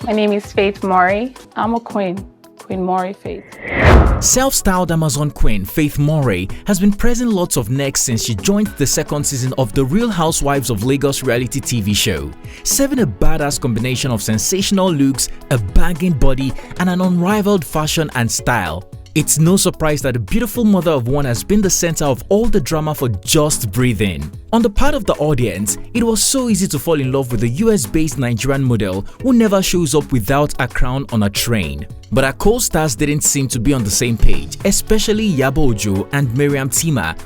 My name is Faith Morey. I'm a queen. Queen Mory Faith. Self-styled Amazon queen Faith Morey has been pressing lots of necks since she joined the second season of the Real Housewives of Lagos reality TV show, serving a badass combination of sensational looks, a banging body, and an unrivaled fashion and style. It's no surprise that the beautiful mother of one has been the center of all the drama for just breathing. On the part of the audience, it was so easy to fall in love with the US-based Nigerian model who never shows up without a crown on a train. But our co-stars didn't seem to be on the same page, especially Iyabo Ojo and Mariam,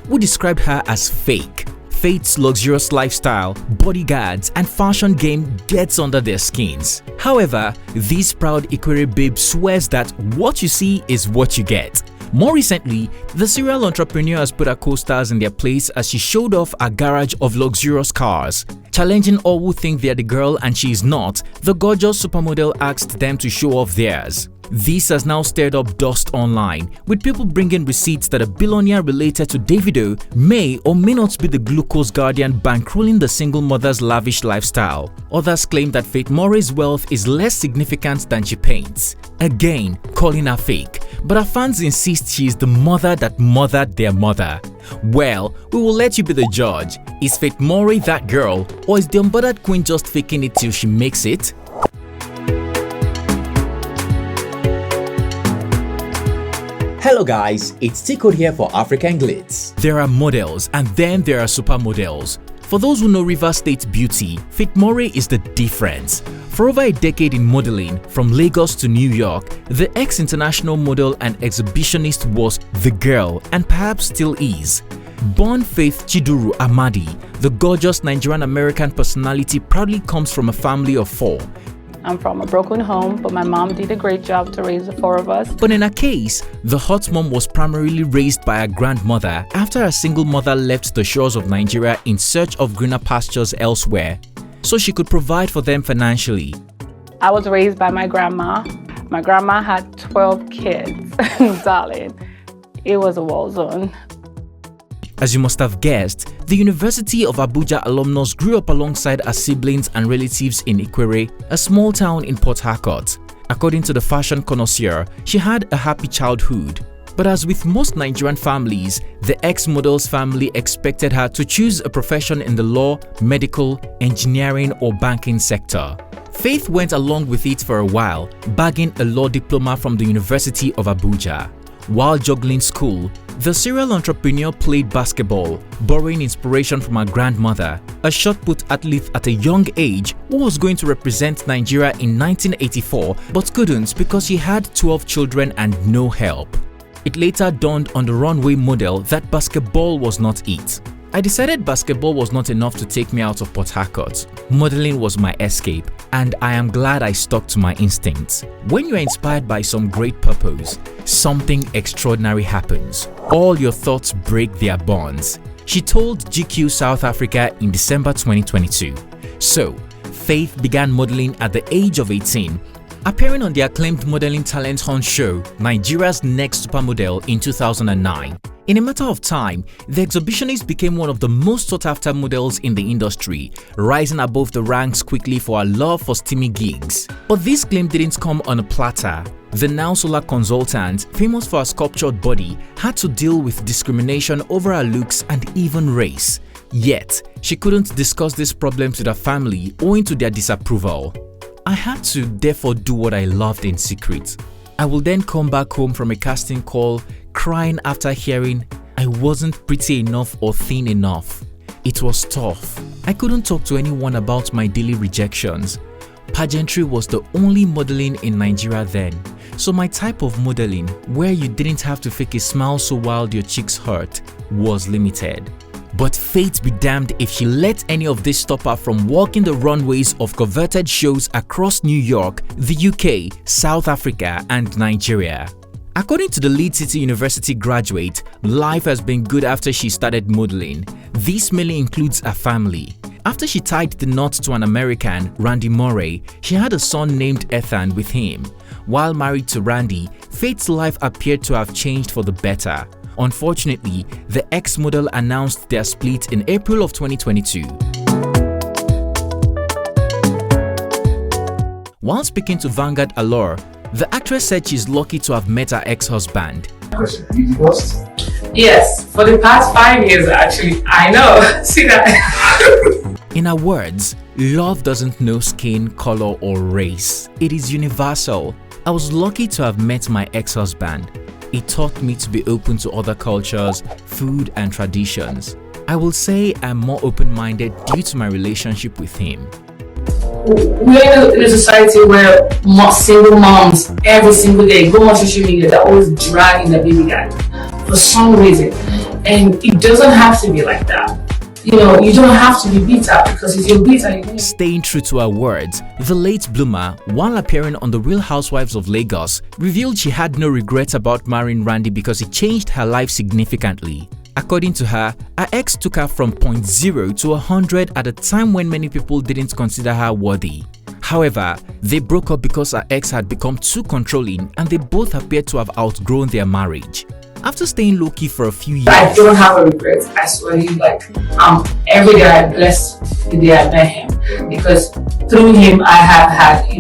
who described her as fake. Faith's luxurious lifestyle, bodyguards, and fashion game gets under their skins. However, this proud Ikwerre babe swears that what you see is what you get. More recently, the serial entrepreneur has put her co-stars in their place as she showed off a garage of luxurious cars. Challenging all who think they're the girl and she is not, the gorgeous supermodel asked them to show off theirs. This has now stirred up dust online, with people bringing receipts that a billionaire related to Davido may or may not be the glucose guardian bankrolling the single mother's lavish lifestyle. Others claim that Faith Morey's wealth is less significant than she paints, again calling her fake, but her fans insist she is the mother that mothered their mother. Well, we will let you be the judge. Is Faith Morey that girl, or is the unbothered queen just faking it till she makes it? Hello guys, it's Tico here for African Glitz. There are models and then there are supermodels. For those who know Rivers State beauty, Faith Morey is the difference. For over a decade in modeling, from Lagos to New York, the ex-international model and exhibitionist was the girl and perhaps still is. Born Faith Chiduru Amadi, the gorgeous Nigerian-American personality proudly comes from a family of 4. I'm from a broken home, but my mom did a great job to raise the 4 of us. But in her case, the hot mom was primarily raised by her grandmother after a single mother left the shores of Nigeria in search of greener pastures elsewhere, so she could provide for them financially. I was raised by my grandma. My grandma had 12 kids. Darling, it was a war zone. As you must have guessed, the University of Abuja alumnus grew up alongside her siblings and relatives in Ikwerre, a small town in Port Harcourt. According to the fashion connoisseur, she had a happy childhood. But as with most Nigerian families, the ex-model's family expected her to choose a profession in the law, medical, engineering, or banking sector. Faith went along with it for a while, bagging a law diploma from the University of Abuja. While juggling school, the serial entrepreneur played basketball, borrowing inspiration from her grandmother, a shot-put athlete at a young age who was going to represent Nigeria in 1984 but couldn't because she had 12 children and no help. It later dawned on the runway model that basketball was not it. I decided basketball was not enough to take me out of Port Harcourt. Modeling was my escape, and I am glad I stuck to my instincts. When you are inspired by some great purpose, something extraordinary happens. All your thoughts break their bonds, she told GQ South Africa in December 2022. So, Faith began modeling at the age of 18, appearing on the acclaimed modeling talent hunt show Nigeria's Next Supermodel in 2009. In a matter of time, the exhibitionist became one of the most sought-after models in the industry, rising above the ranks quickly for her love for steamy gigs. But this claim didn't come on a platter. The now solar consultant, famous for her sculptured body, had to deal with discrimination over her looks and even race. Yet, she couldn't discuss these problems with her family owing to their disapproval. I had to therefore do what I loved in secret. I will then come back home from a casting call crying after hearing I wasn't pretty enough or thin enough. It was tough. I couldn't talk to anyone about my daily rejections. Pageantry was the only modeling in Nigeria then, so my type of modeling, where you didn't have to fake a smile so wild your cheeks hurt, was limited. But fate be damned if she let any of this stop her from walking the runways of coveted shows across New York, the UK, South Africa, and Nigeria. According to the Leeds City University graduate, life has been good after she started modeling. This mainly includes her family. After she tied the knot to an American, Randy Mory, she had a son named Ethan with him. While married to Randy, Faith's life appeared to have changed for the better. Unfortunately, the ex-model announced their split in April of 2022. While speaking to Vanguard Allure, the actress said she's lucky to have met her ex-husband. Question, are you divorced? Yes, for the past 5 years actually. I know. See that? In her words, love doesn't know skin, color, or race. It is universal. I was lucky to have met my ex-husband. It taught me to be open to other cultures, food, and traditions. I will say I'm more open-minded due to my relationship with him. We're in a society where single moms every single day go on social media, they're always dragging the baby guy for some reason, and it doesn't have to be like that. You know, you don't have to be bitter, because if you're bitter, you're Staying true to her words, the late bloomer, while appearing on the Real Housewives of Lagos, revealed she had no regrets about marrying Randy because it changed her life significantly. According to her ex took her from 0 to 100 at a time when many people didn't consider her worthy. However, they broke up because her ex had become too controlling and they both appeared to have outgrown their marriage. After staying low-key for a few years, I don't have a regret. I swear to you, every day I bless the day I met him, because through him I have had,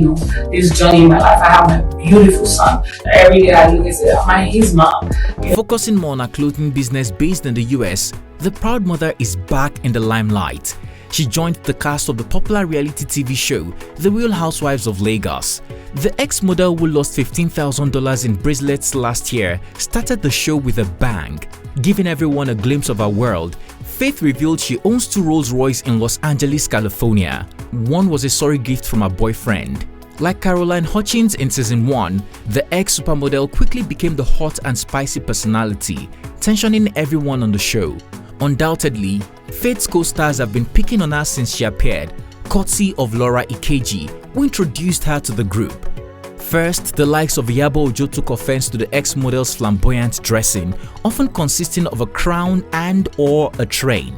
this journey in my life. I have my beautiful son. Every day I look and say, am I his mom? Focusing more on her clothing business based in the US, the proud mother is back in the limelight. She joined the cast of the popular reality TV show, The Real Housewives of Lagos. The ex-model who lost $15,000 in bracelets last year started the show with a bang. Giving everyone a glimpse of her world, Faith revealed she owns 2 Rolls-Royce in Los Angeles, California. One was a sorry gift from her boyfriend. Like Caroline Hutchins in season 1, the ex-supermodel quickly became the hot and spicy personality, tensioning everyone on the show. Undoubtedly, Faith's co-stars have been picking on her since she appeared, courtesy of Laura Ikeji, who introduced her to the group. First, the likes of Iyabo Ojo took offense to the ex-model's flamboyant dressing, often consisting of a crown and/or a train.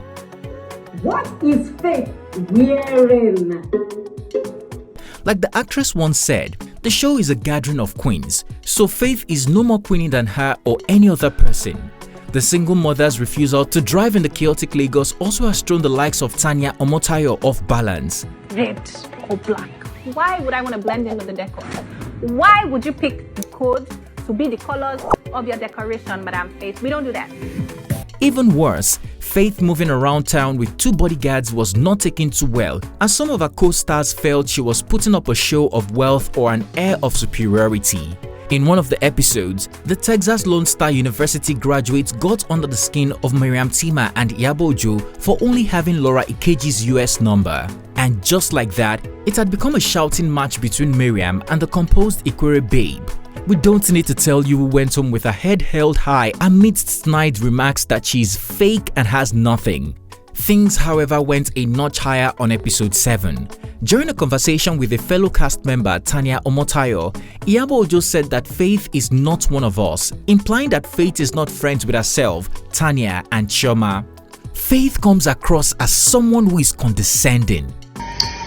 What is Faith wearing? Like the actress once said, the show is a gathering of queens, so Faith is no more queenie than her or any other person. The single mother's refusal to drive in the chaotic Lagos also has thrown the likes of Tanya Omotayo off balance. Red or black? Why would I want to blend in with the decor? Why would you pick the codes to be the colors of your decoration, Madam Faith? We don't do that. Even worse, Faith moving around town with 2 bodyguards was not taken too well, as some of her co-stars felt she was putting up a show of wealth or an air of superiority. In one of the episodes, the Texas Lone Star University graduates got under the skin of Mariam and Iyabo Ojo for only having Laura Ikeji's US number. And just like that, it had become a shouting match between Mariam and the composed Ikwerre babe. We don't need to tell you who went home with her head held high amidst snide remarks that she's fake and has nothing. Things, however, went a notch higher on episode 7. During a conversation with a fellow cast member, Tanya Omotayo, Iyabo Ojo said that Faith is not one of us, implying that Faith is not friends with herself, Tanya, and Chioma. Faith comes across as someone who is condescending.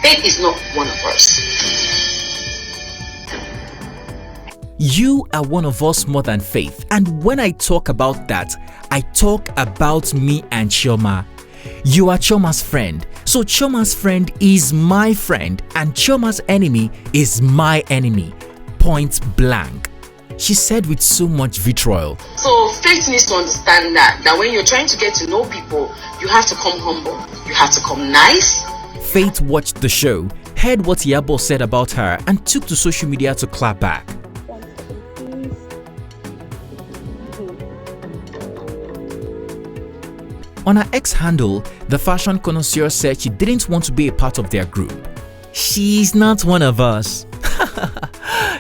Faith is not one of us. You are one of us more than Faith, and when I talk about that, I talk about me and Chioma. You are Chioma's friend, so Chioma's friend is my friend and Chioma's enemy is my enemy. Point blank. She said with so much vitriol. So Faith needs to understand that when you're trying to get to know people, you have to come humble, you have to come nice. Faith watched the show, heard what Iyabo said about her and took to social media to clap back. On her ex handle, the fashion connoisseur said she didn't want to be a part of their group. She's not one of us.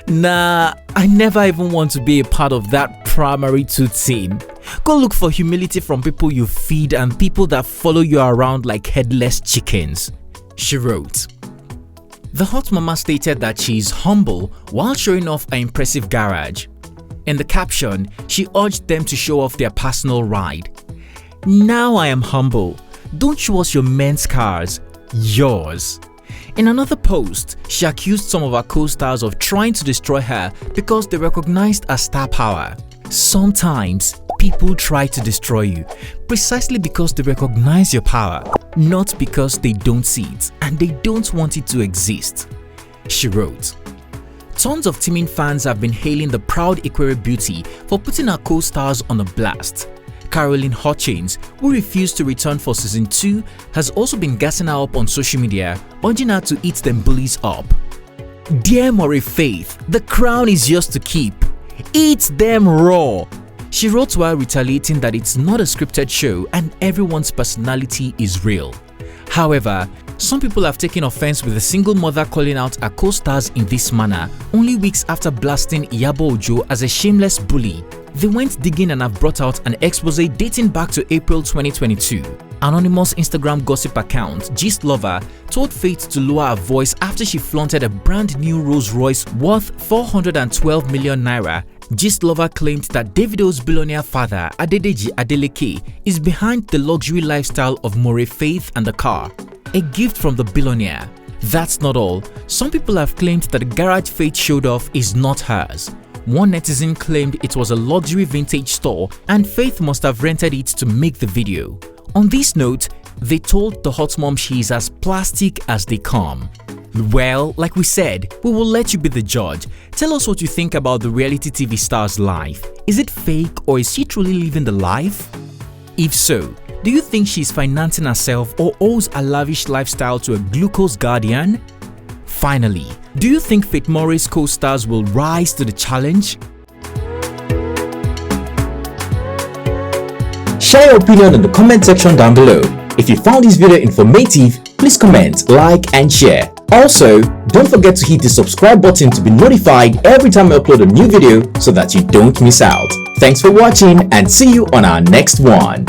Nah, I never even want to be a part of that primary 2 team. Go look for humility from people you feed and people that follow you around like headless chickens, she wrote. The hot mama stated that she is humble while showing off an impressive garage. In the caption, she urged them to show off their personal ride. Now I am humble. Don't show us your men's cars, yours. In another post, she accused some of her co-stars of trying to destroy her because they recognized her star power. Sometimes, people try to destroy you precisely because they recognize your power, not because they don't see it and they don't want it to exist, she wrote. Tons of teaming fans have been hailing the proud Ikwerre beauty for putting her co-stars on a blast. Caroline Hutchins, who refused to return for season 2, has also been gassing her up on social media, urging her to eat them bullies up. "Dear Mory Faith, the crown is yours to keep. Eat them raw," she wrote, while retaliating that it's not a scripted show and everyone's personality is real. However, some people have taken offense with a single mother calling out her co-stars in this manner only weeks after blasting Iyabo Ojo as a shameless bully. They went digging and have brought out an expose dating back to April 2022. Anonymous Instagram gossip account Gist Lover told Faith to lower her voice after she flaunted a brand new Rolls Royce worth 412 million naira. Gist Lover claimed that Davido's billionaire father, Adedeji Adeleke, is behind the luxury lifestyle of Mory Faith and the car, a gift from the billionaire. That's not all. Some people have claimed that the garage Faith showed off is not hers. One netizen claimed it was a luxury vintage store and Faith must have rented it to make the video. On this note, they told the hot mom she is as plastic as they come. Well, like we said, we will let you be the judge. Tell us what you think about the reality TV star's life. Is it fake or is she truly living the life? If so, do you think she's financing herself or owes a lavish lifestyle to a glucose guardian? Finally, do you think Faith Morey's co-stars will rise to the challenge? Share your opinion in the comment section down below. If you found this video informative, please comment, like and share. Also, don't forget to hit the subscribe button to be notified every time I upload a new video so that you don't miss out. Thanks for watching and see you on our next one.